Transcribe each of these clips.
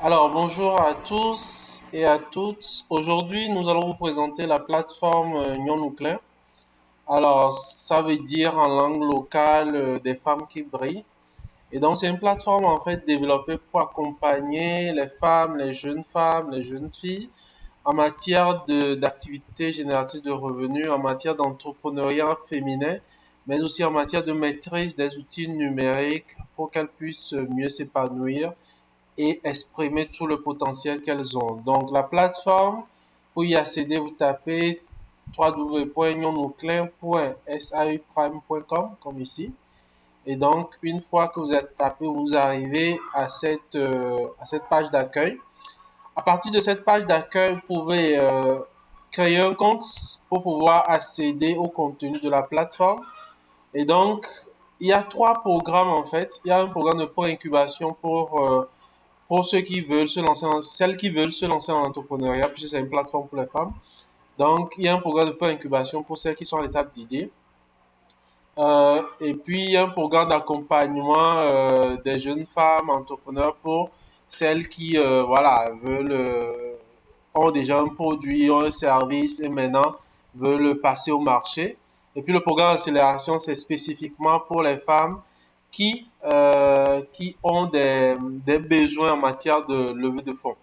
Alors, bonjour à tous et à toutes. Aujourd'hui, nous allons vous présenter la plateforme Union Nucléaire. Alors, ça veut dire en langue locale des femmes qui brillent. Et donc, c'est une plateforme en fait développée pour accompagner femmes, les jeunes filles en matière d'activités génératrices de revenus, en matière d'entrepreneuriat féminin, mais aussi en matière de maîtrise des outils numériques pour qu'elles puissent mieux s'épanouir et exprimer tout le potentiel qu'elles ont. Donc la plateforme, pour y accéder, vous tapez www.unionnucléaire.sauprime.com comme ici. Et donc, une fois que vous êtes tapé, vous arrivez à cette page d'accueil. À partir de cette page d'accueil, vous pouvez créer un compte pour pouvoir accéder au contenu de la plateforme. Et donc, il y a trois programmes en fait. Il y a un programme de pré-incubation pour ceux qui veulent se lancer, celles qui veulent se lancer en entrepreneuriat, puisque c'est une plateforme pour les femmes. Donc, il y a un programme de pré-incubation pour celles qui sont à l'étape d'idée. Et puis, il y a un programme d'accompagnement des jeunes femmes entrepreneurs pour celles qui, voilà, ont déjà un produit, ont un service et maintenant veulent passer au marché. Et puis, le programme d'accélération, c'est spécifiquement pour les femmes qui ont des besoins en matière de levée de fonds.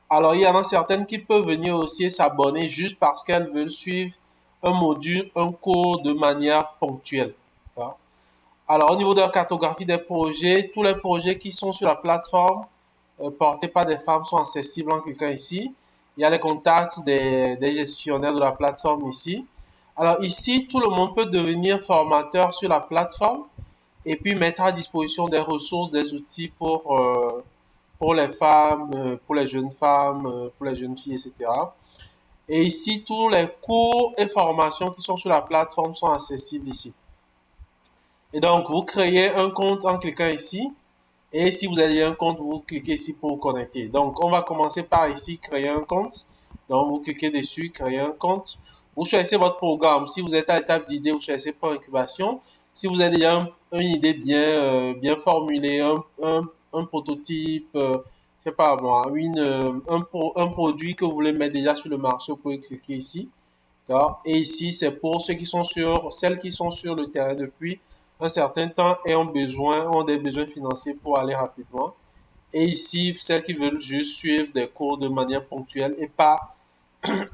Alors, il y en a certaines qui peuvent venir aussi s'abonner juste parce qu'elles veulent suivre un module, un cours de manière ponctuelle. D'accord. Alors, au niveau de la cartographie des projets, tous les projets qui sont sur la plateforme portés par des femmes sont accessibles en cliquant ici. Il y a les contacts des gestionnaires de la plateforme ici. Alors ici, tout le monde peut devenir formateur sur la plateforme et puis mettre à disposition des ressources, des outils pour les femmes, pour les jeunes filles, etc. Et ici, tous les cours et formations qui sont sur la plateforme sont accessibles ici. Et donc, vous créez un compte en cliquant ici. Et si vous avez un compte, vous cliquez ici pour vous connecter. Donc, on va commencer par ici, créer un compte. Donc, vous cliquez dessus, créer un compte. Vous choisissez votre programme. Si vous êtes à l'étape d'idée, vous choisissez pour incubation. Si vous avez déjà une idée bien formulée, un prototype, je sais pas moi, un produit que vous voulez mettre déjà sur le marché, vous pouvez cliquer ici. D'accord. Et ici, c'est pour celles qui sont sur le terrain depuis un certain temps et ont des besoins financiers pour aller rapidement. Et ici, celles qui veulent juste suivre des cours de manière ponctuelle et pas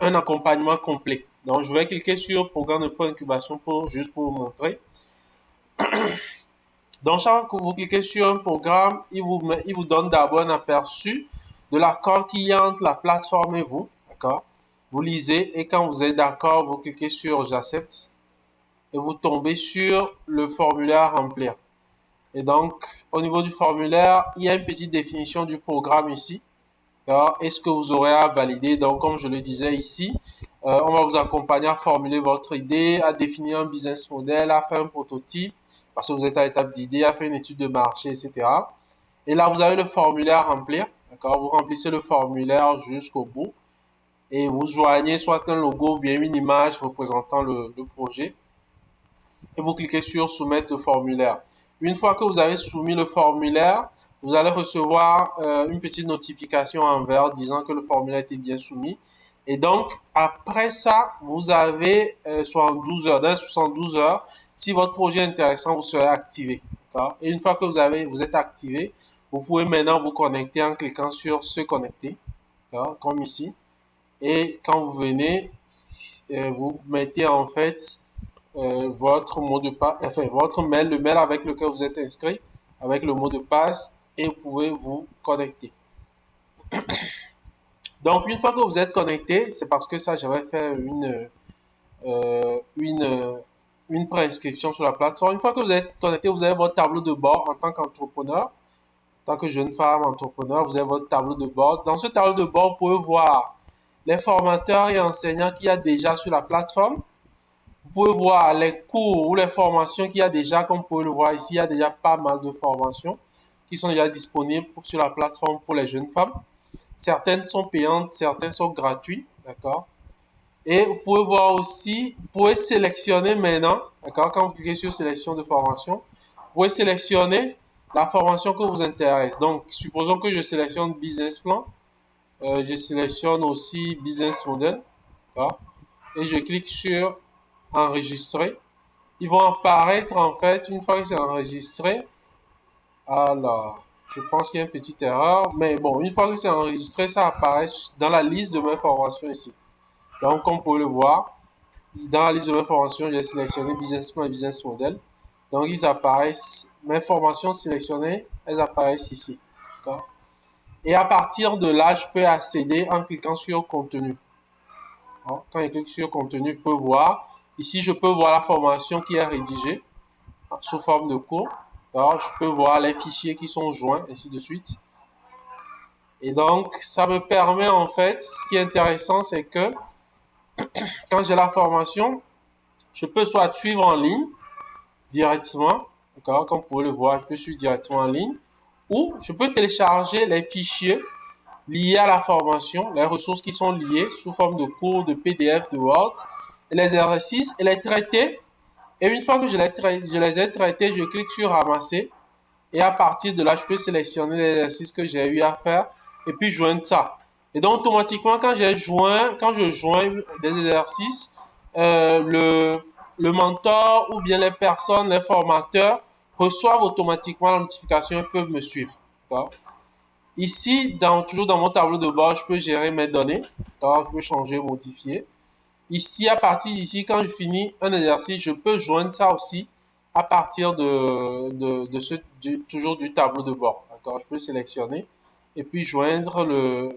un accompagnement complet. Donc, je vais cliquer sur programme de pré-incubation juste pour vous montrer. Donc, chaque fois que vous cliquez sur un programme, il vous donne d'abord un aperçu de l'accord qu'il y a entre la plateforme et vous. D'accord? Vous lisez et quand vous êtes d'accord, vous cliquez sur j'accepte et vous tombez sur le formulaire à remplir. Et donc, au niveau du formulaire, il y a une petite définition du programme ici. Et ce que vous aurez à valider. Donc, comme je le disais ici, on va vous accompagner à formuler votre idée, à définir un business model, à faire un prototype, parce que vous êtes à l'étape d'idée, à faire une étude de marché, etc. Et là, vous avez le formulaire à remplir. D'accord? Vous remplissez le formulaire jusqu'au bout et vous joignez soit un logo ou bien une image représentant le projet et vous cliquez sur soumettre le formulaire. Une fois que vous avez soumis le formulaire, vous allez recevoir une petite notification en vert disant que le formulaire a été bien soumis. Et donc, après ça, vous avez 72 heures. Dans 72 heures, si votre projet est intéressant, vous serez activé. Et une fois que vous êtes activé, vous pouvez maintenant vous connecter en cliquant sur se connecter, comme ici. Et quand vous venez, vous mettez en fait votre mot de passe, enfin votre mail, le mail avec lequel vous êtes inscrit, avec le mot de passe, et vous pouvez vous connecter. Donc, une fois que vous êtes connecté, c'est parce que ça, j'avais fait euh, une, une préinscription sur la plateforme. Une fois que vous êtes connecté, vous avez votre tableau de bord en tant qu'entrepreneur, en tant que jeune femme entrepreneur, vous avez votre tableau de bord. Dans ce tableau de bord, vous pouvez voir les formateurs et enseignants qu'il y a déjà sur la plateforme. Vous pouvez voir les cours ou les formations qu'il y a déjà, comme vous pouvez le voir ici, il y a déjà pas mal de formations qui sont déjà disponibles sur la plateforme pour les jeunes femmes. Certaines sont payantes, certaines sont gratuites, d'accord? Et vous pouvez voir aussi, vous pouvez sélectionner maintenant, d'accord? Quand vous cliquez sur sélection de formation, vous pouvez sélectionner la formation que vous intéresse. Donc, supposons que je sélectionne business plan. Je sélectionne aussi business model. D'accord. Et je clique sur enregistrer. Ils vont apparaître en fait une fois que c'est enregistré. Alors, je pense qu'il y a une petite erreur. Mais bon, une fois que c'est enregistré, ça apparaît dans la liste de mes formations ici. Donc, comme vous pouvez le voir, dans la liste de mes formations, j'ai sélectionné business plan et business model. Donc, ils apparaissent, mes formations sélectionnées, elles apparaissent ici. Et à partir de là, je peux accéder en cliquant sur contenu. Quand je clique sur contenu, je peux voir. Ici, je peux voir la formation qui est rédigée sous forme de cours. Alors, je peux voir les fichiers qui sont joints, ainsi de suite. Et donc, ça me permet en fait, ce qui est intéressant, c'est que quand j'ai la formation, je peux soit suivre en ligne directement, d'accord, comme vous pouvez le voir, je peux suivre directement en ligne, ou je peux télécharger les fichiers liés à la formation, les ressources qui sont liées sous forme de cours, de PDF, de Word, et les exercices et les traiter. Et une fois que je les ai traités, je clique sur ramasser. Et à partir de là, je peux sélectionner les exercices que j'ai eu à faire et puis joindre ça. Et donc, automatiquement, quand je joins des exercices, le mentor ou bien les personnes, les formateurs reçoivent automatiquement la notification et peuvent me suivre. Ici, toujours dans mon tableau de bord, je peux gérer mes données. Je peux changer, modifier. Ici, à partir d'ici, quand je finis un exercice, je peux joindre ça aussi à partir toujours du tableau de bord. D'accord? Je peux sélectionner et puis joindre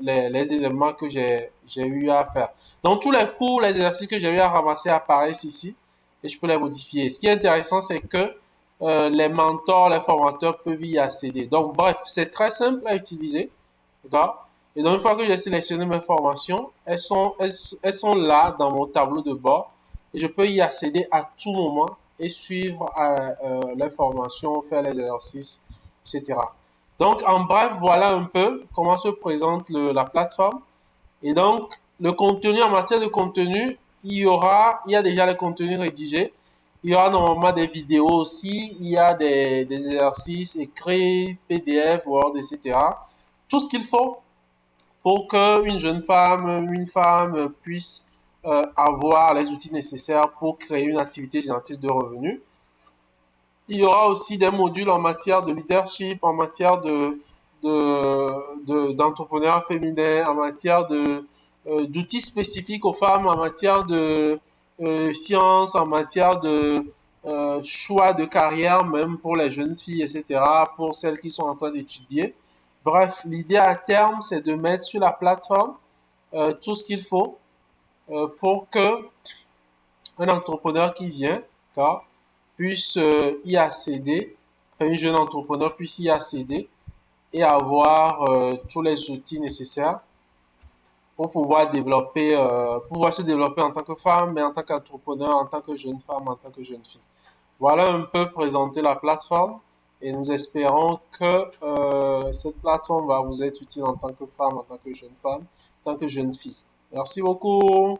les éléments que j'ai eu à faire. Donc, tous les cours, les exercices que j'ai eu à ramasser apparaissent ici et je peux les modifier. Ce qui est intéressant, c'est que les mentors, les formateurs peuvent y accéder. Donc, bref, c'est très simple à utiliser. D'accord? Et donc, une fois que j'ai sélectionné mes formations, elles sont là dans mon tableau de bord et je peux y accéder à tout moment et suivre les formations, faire les exercices, etc. Donc, en bref, voilà un peu comment se présente la plateforme. Et donc, le contenu, en matière de contenu, il y a déjà les contenus rédigés. Il y aura normalement des vidéos aussi. Il y a des exercices écrits, PDF, Word, etc. Tout ce qu'il faut pour qu'une jeune femme, une femme puisse avoir les outils nécessaires pour créer une activité génératrice de revenus. Il y aura aussi des modules en matière de leadership, en matière d'entrepreneuriat féminin, en matière d'outils spécifiques aux femmes, en matière de sciences, en matière de choix de carrière, même pour les jeunes filles, etc., pour celles qui sont en train d'étudier. Bref, l'idée à terme, c'est de mettre sur la plateforme tout ce qu'il faut pour que un entrepreneur qui vient, puisse y accéder, enfin un jeune entrepreneur puisse y accéder et avoir tous les outils nécessaires pour pouvoir se développer en tant que femme, mais en tant qu'entrepreneur, en tant que jeune femme, en tant que jeune fille. Voilà un peu présenter la plateforme et nous espérons que cette plateforme va vous être utile en tant que femme, en tant que jeune femme, en tant que jeune fille. Merci beaucoup.